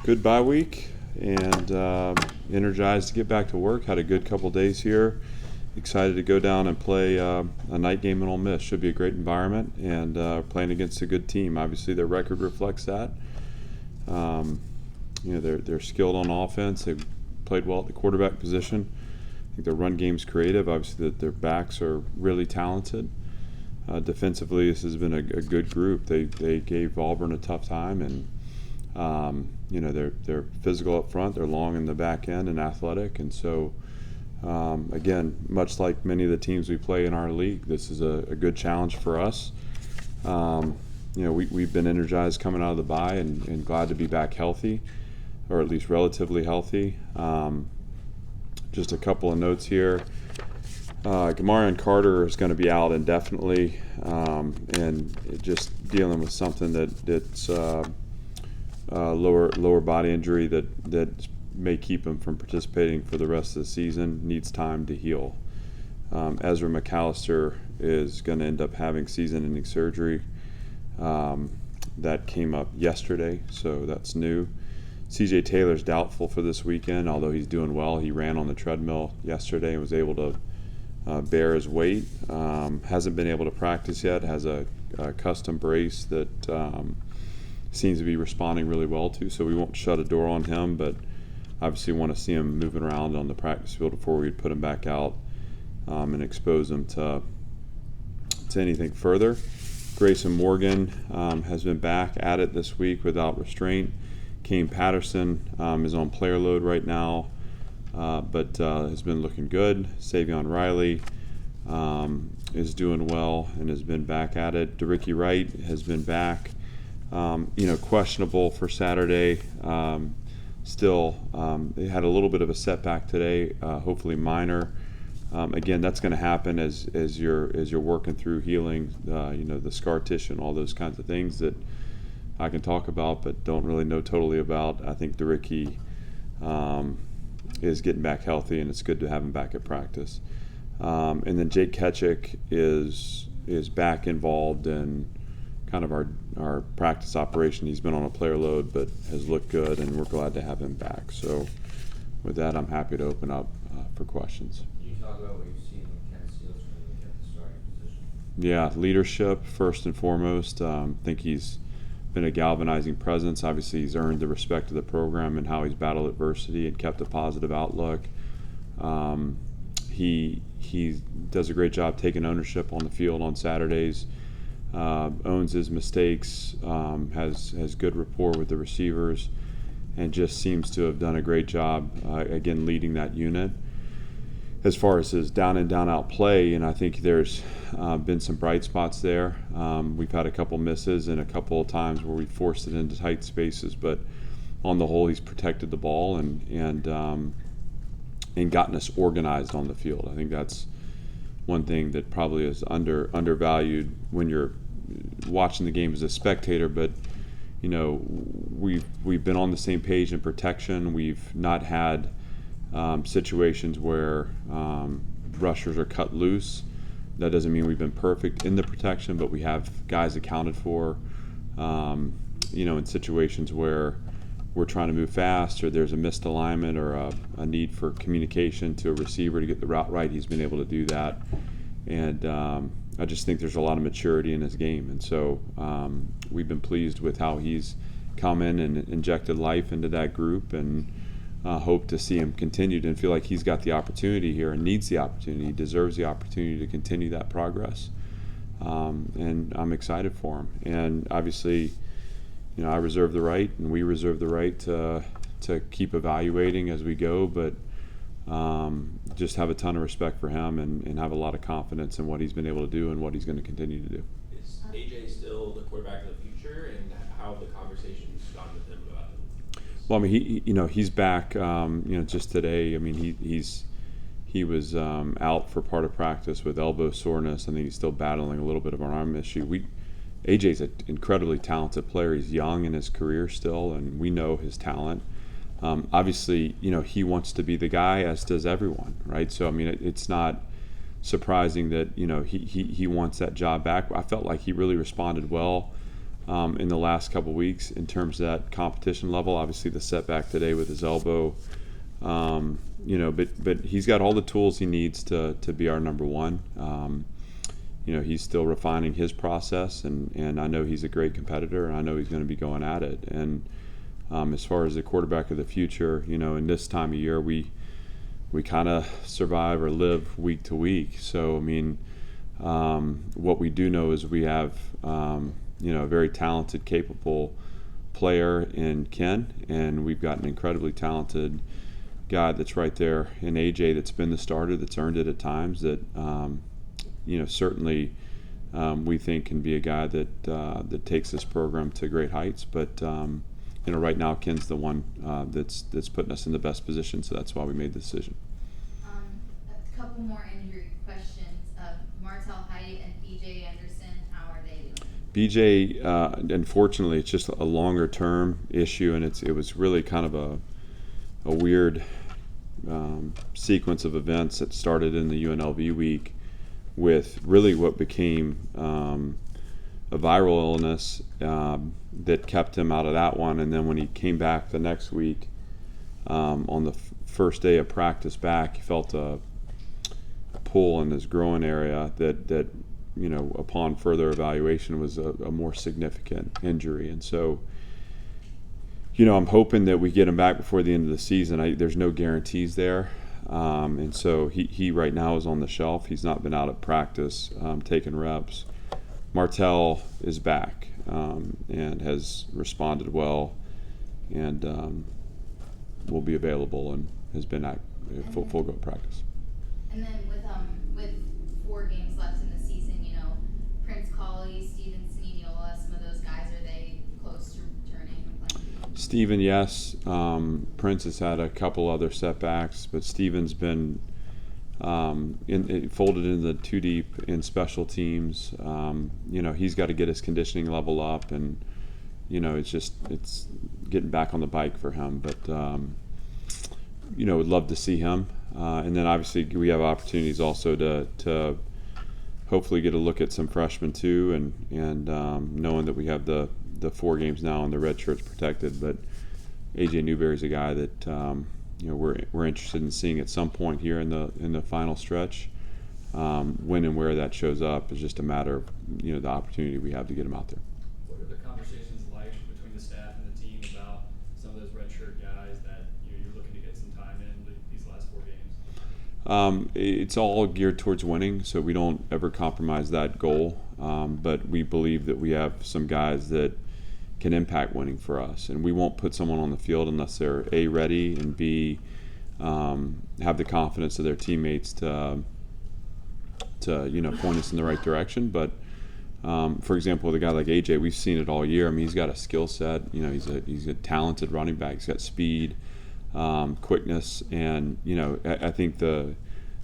Good bye week and energized to get back to work. Had a good couple days here. Excited to go down and play a night game in Ole Miss. Should be a great environment and playing against a good team. Obviously, their record reflects that. They're skilled on offense. They've played well at the quarterback position. I think their run game's creative. Obviously, their backs are really talented. Defensively, this has been a good group. They gave Auburn a tough time, and they're physical up front. They're long in the back end and athletic, and so again, much like many of the teams we play in our league, this is a good challenge for us. We've been energized coming out of the bye and glad to be back healthy, or at least relatively healthy. Just a couple of notes here. Gamarion Carter is going to be out indefinitely, and just dealing with something that's lower body injury that may keep him from participating for the rest of the season. Needs time to heal. Ezra McAllister is going to end up having season-ending surgery. That came up yesterday, so that's new. CJ Taylor's doubtful for this weekend, although he's doing well. He ran on the treadmill yesterday and was able to bear his weight. Hasn't been able to practice yet. Has a custom brace that seems to be responding really well to, so we won't shut a door on him, but obviously want to see him moving around on the practice field before we'd put him back out and expose him to anything further. Grayson Morgan has been back at it this week without restraint. Kane Patterson is on player load right now, but has been looking good. Savion Riley is doing well and has been back at it. DeRicky Wright has been back. Questionable for Saturday. Still, they had a little bit of a setback today, hopefully minor. Again, that's going to happen as you're working through healing, the scar tissue and all those kinds of things that I can talk about but don't really know totally about. I think DeRicky is getting back healthy, and it's good to have him back at practice. And then Jake Ketchick is back involved in kind of our practice operation. He's been on a player load but has looked good, and we're glad to have him back. So with that, I'm happy to open up for questions. Can you talk about what you've seen with Ken Seals when he kept the starting position? Yeah, leadership first and foremost. I think he's been a galvanizing presence. Obviously, he's earned the respect of the program and how he's battled adversity and kept a positive outlook. He does a great job taking ownership on the field on Saturdays. Owns his mistakes, has good rapport with the receivers, and just seems to have done a great job, again, leading that unit. As far as his down and down out play, and I think there's been some bright spots there. We've had a couple misses and a couple of times where we forced it into tight spaces, but on the whole, he's protected the ball and gotten us organized on the field. I think that's one thing that probably is undervalued when you're watching the game as a spectator. But we've been on the same page in protection. We've not had situations where rushers are cut loose. That doesn't mean we've been perfect in the protection, but we have guys accounted for. In situations where we're trying to move fast, or there's a missed alignment, or a need for communication to a receiver to get the route right, he's been able to do that. And I just think there's a lot of maturity in his game. And so we've been pleased with how he's come in and injected life into that group, and hope to see him continue and feel like he's got the opportunity here and needs the opportunity. He deserves the opportunity to continue that progress. And I'm excited for him. And obviously, I reserve the right, and we reserve the right to keep evaluating as we go, but just have a ton of respect for him and have a lot of confidence in what he's been able to do and what he's going to continue to do. Is AJ still the quarterback of the future, and how have the conversations gone with him about it? Well, I mean, he's back. Just today. I mean, he was out for part of practice with elbow soreness. I think he's still battling a little bit of an arm issue. AJ's an incredibly talented player. He's young in his career still, and we know his talent. Obviously, he wants to be the guy, as does everyone, right? So, I mean, it's not surprising that, he wants that job back. I felt like he really responded well in the last couple weeks in terms of that competition level. Obviously, the setback today with his elbow, but he's got all the tools he needs to be our number one. He's still refining his process, and I know he's a great competitor, and I know he's going to be going at it. And as far as the quarterback of the future, in this time of year, we kind of survive or live week to week. So, what we do know is we have, a very talented, capable player in Ken, and we've got an incredibly talented guy that's right there in AJ that's been the starter, that's earned it at times, that certainly we think can be a guy that takes this program to great heights. But right now Ken's the one that's putting us in the best position, so that's why we made the decision. A couple more injury questions. Martell Height and BJ Anderson, how are they doing? BJ, unfortunately, it's just a longer term issue, and it was really kind of a weird sequence of events that started in the UNLV week with really what became a viral illness that kept him out of that one. And then when he came back the next week, on the first day of practice back, he felt a pull in his groin area that upon further evaluation was a more significant injury. And so I'm hoping that we get him back before the end of the season. There's no guarantees there. And so he right now is on the shelf. He's not been out at practice taking reps. Martell is back and has responded well, and will be available and has been at full go practice. And then with 4 games left in the season, Prince Colley, Stevenson, Eniola, some of those guys, are they close to returning and playing? Steven, yes. Prince has had a couple other setbacks, but Steven's been folded into the 2 deep in special teams. He's got to get his conditioning level up, and it's getting back on the bike for him. But would love to see him. And then obviously we have opportunities also to hopefully get a look at some freshmen too, and knowing that we have the 4 games now and the red shirts protected. But AJ Newberry's a guy that we're interested in seeing at some point here in the final stretch. When and where that shows up is just a matter of the opportunity we have to get him out there. What are the conversations like between the staff and the team about some of those redshirt guys that you're looking to get some time in these last 4 games? It's all geared towards winning, so we don't ever compromise that goal. But we believe that we have some guys that can impact winning for us, and we won't put someone on the field unless they're A, ready, and B, have the confidence of their teammates to point us in the right direction. But for example, with a guy like AJ, we've seen it all year. He's got a skill set. He's a talented running back. He's got speed, quickness, and I think the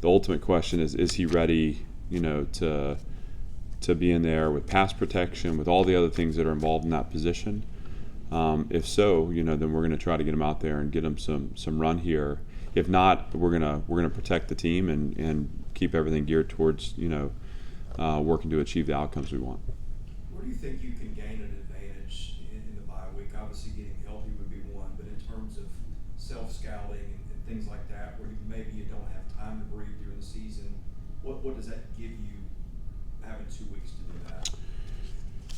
ultimate question is he ready to be in there with pass protection, with all the other things that are involved in that position. If so, then we're going to try to get him out there and get him some run here. If not, we're gonna protect the team and keep everything geared towards working to achieve the outcomes we want. Where do you think you can gain an advantage in the bye week? Obviously, getting healthy would be one, but in terms of self-scouting and things like that, where maybe you don't have time to breathe during the season, what does that give you having 2 weeks to do that?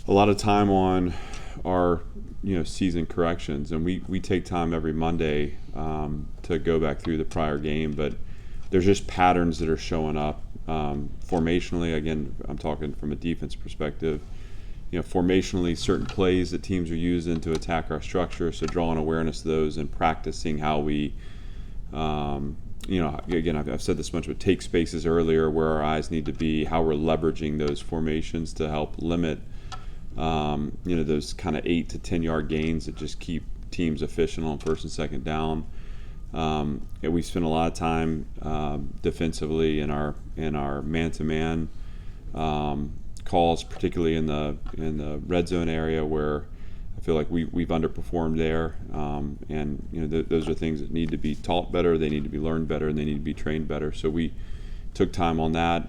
A lot of time on our season corrections, and we take time every Monday to go back through the prior game, but there's just patterns that are showing up formationally. Again, I'm talking from a defense perspective. Formationally, certain plays that teams are using to attack our structure, so drawing awareness to those and practicing how we again, I've said this much, but take spaces earlier, where our eyes need to be, how we're leveraging those formations to help limit those kind of 8 to 10 yard gains that just keep teams efficient on first and second down. We spend a lot of time defensively in our man-to-man calls, particularly in the red zone area, where I feel like we've underperformed there, and those are things that need to be taught better, they need to be learned better, and they need to be trained better. So we took time on that.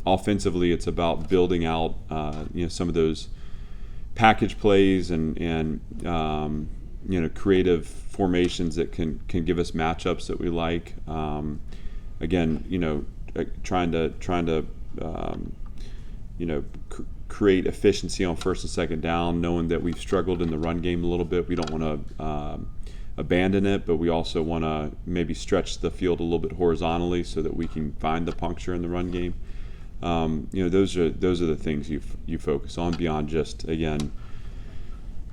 Offensively, it's about building out some of those package plays and creative formations that can give us matchups that we like. Again, trying to create efficiency on first and second down, knowing that we've struggled in the run game a little bit. We don't want to abandon it, but we also want to maybe stretch the field a little bit horizontally so that we can find the puncture in the run game. Those are the things you focus on beyond just, again,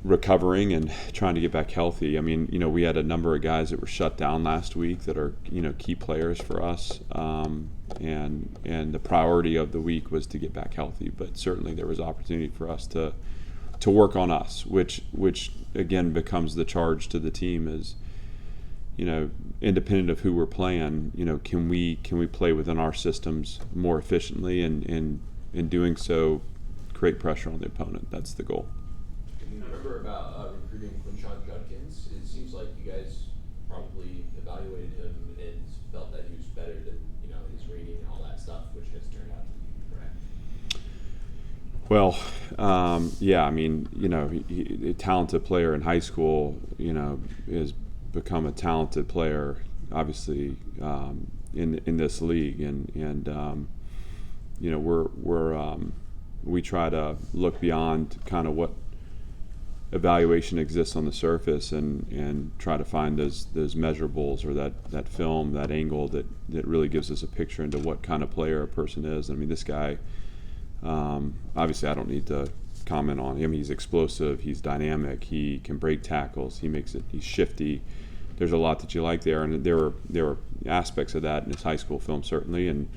recovering and trying to get back healthy. I mean, we had a number of guys that were shut down last week that are, key players for us. And the priority of the week was to get back healthy. But certainly there was opportunity for us to work on us, which again becomes the charge to the team is, independent of who we're playing, can we play within our systems more efficiently and in doing so create pressure on the opponent. That's the goal. Can you remember about recruiting Quinshon Judkins? It seems like you guys probably evaluated him and felt that he was better than his rating and all that stuff, which has turned out to be correct. Well, yeah, I mean, a talented player in high school, has become a talented player, obviously, in this league, and we try to look beyond kind of what evaluation exists on the surface and try to find those measurables or that film, that angle that really gives us a picture into what kind of player a person is. I mean, this guy, obviously I don't need to comment on him. He's explosive, he's dynamic, he can break tackles, he's shifty. There's a lot that you like there, and there were aspects of that in his high school film certainly, and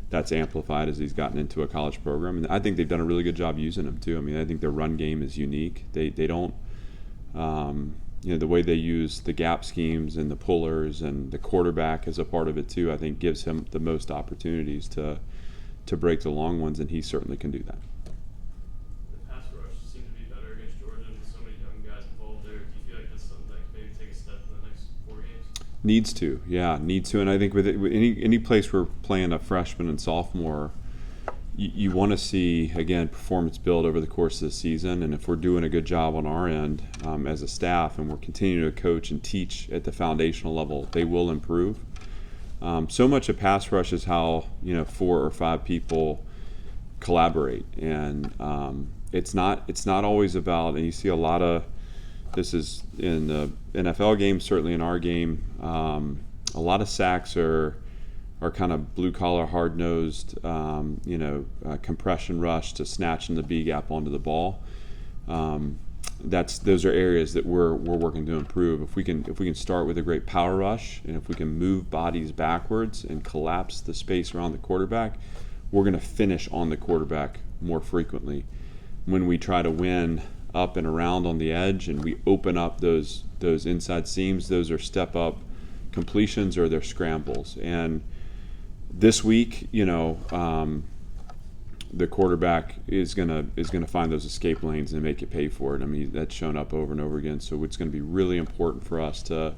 that's amplified as he's gotten into a college program. And I think they've done a really good job using him too. I mean, I think their run game is unique. They don't, the way they use the gap schemes and the pullers and the quarterback as a part of it too, I think gives him the most opportunities to break the long ones, and he certainly can do that. The pass rush seemed to be better against Georgia, and so many young guys involved there. Do you feel like that's something that maybe take a step in the next 4 games? Needs to, and I think with any place we're playing a freshman and sophomore, you want to see, again, performance build over the course of the season, and if we're doing a good job on our end as a staff and we're continuing to coach and teach at the foundational level, they will improve. So much of pass rush is how 4 or 5 people collaborate, and it's not always about, and you see a lot of this is in the NFL game, certainly in our game. A lot of sacks are kind of blue-collar, hard-nosed, compression rush to snatching the B gap onto the ball. Those are areas that we're working to improve. If we can start with a great power rush, and if we can move bodies backwards and collapse the space around the quarterback, we're going to finish on the quarterback more frequently. When we try to win up and around on the edge and we open up those inside seams, those are step up completions or they're scrambles. And this week, the quarterback is gonna find those escape lanes and make it pay for it. I mean, that's shown up over and over again. So it's going to be really important for us to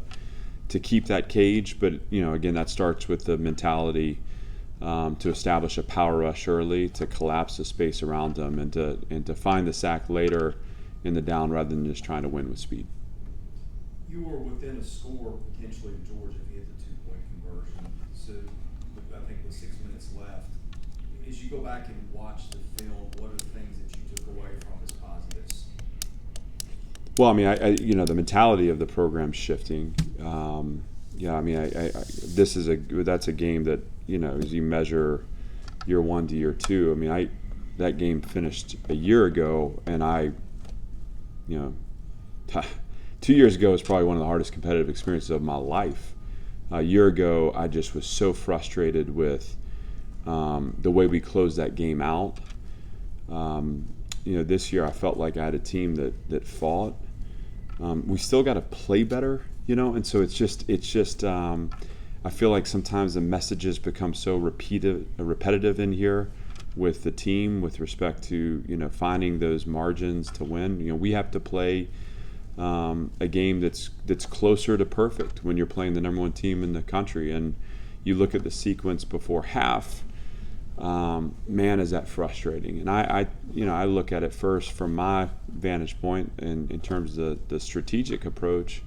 keep that cage. But again, that starts with the mentality to establish a power rush early, to collapse the space around them, and to find the sack later in the down rather than just trying to win with speed. You were within a score potentially of Georgia if you hit the 2-point conversion. So I think with 6 minutes left, as you go back and watch the film, what are the things that you took away from as positives? Well, I mean, the mentality of the program's shifting. That's a game that as you measure year 1 to year 2. I mean, that game finished a year ago, and 2 years ago was probably one of the hardest competitive experiences of my life. A year ago, I just was so frustrated with the way we closed that game out. This year I felt like I had a team that fought. We still got to play better, and so it's just. I feel like sometimes the messages become so repetitive in here with the team with respect to finding those margins to win. We have to play a game that's closer to perfect when you're playing the number 1 team in the country. And you look at the sequence before half, man, is that frustrating. And I look at it first from my vantage point in terms of the strategic approach,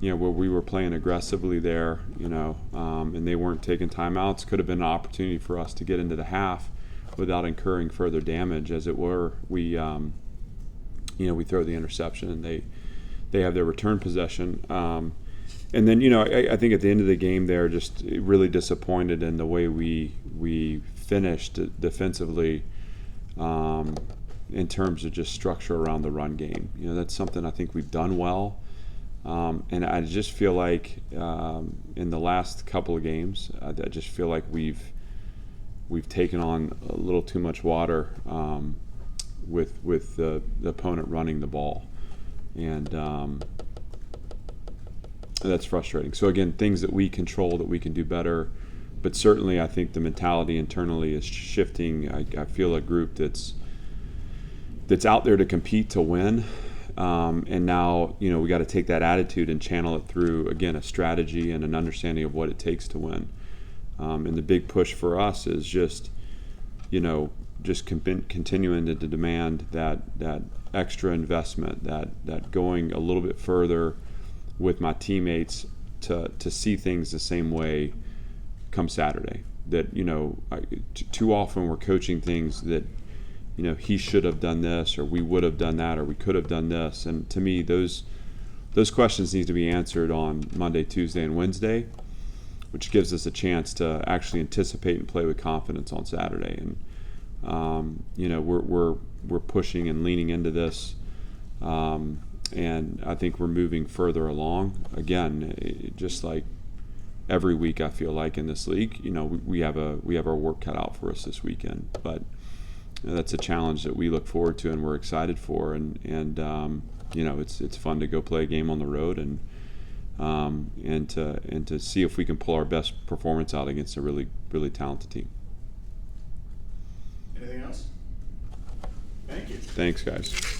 where we were playing aggressively there, and they weren't taking timeouts. Could have been an opportunity for us to get into the half without incurring further damage. As it were, we throw the interception and they have their return possession. And then, I think at the end of the game they're just really disappointed in the way we finished defensively in terms of just structure around the run game. That's something I think we've done well. And I just feel like in the last couple of games, I just feel like we've taken on a little too much water with the opponent running the ball. And that's frustrating. So again, things that we control that we can do better, but certainly I think the mentality internally is shifting. I feel a group that's out there to compete to win, and now we got to take that attitude and channel it through, again, a strategy and an understanding of what it takes to win. And the big push for us is just continuing to demand that extra investment, that going a little bit further with my teammates to see things the same way come Saturday. That too often we're coaching things that he should have done this, or we would have done that, or we could have done this. And to me, those questions need to be answered on Monday, Tuesday, and Wednesday, which gives us a chance to actually anticipate and play with confidence on Saturday. And we're pushing and leaning into this. And I think we're moving further along. Again, just like every week, I feel like in this league, we have our work cut out for us this weekend. But that's a challenge that we look forward to and we're excited for. And it's fun to go play a game on the road and to see if we can pull our best performance out against a really, really talented team. Anything else? Thank you. Thanks, guys.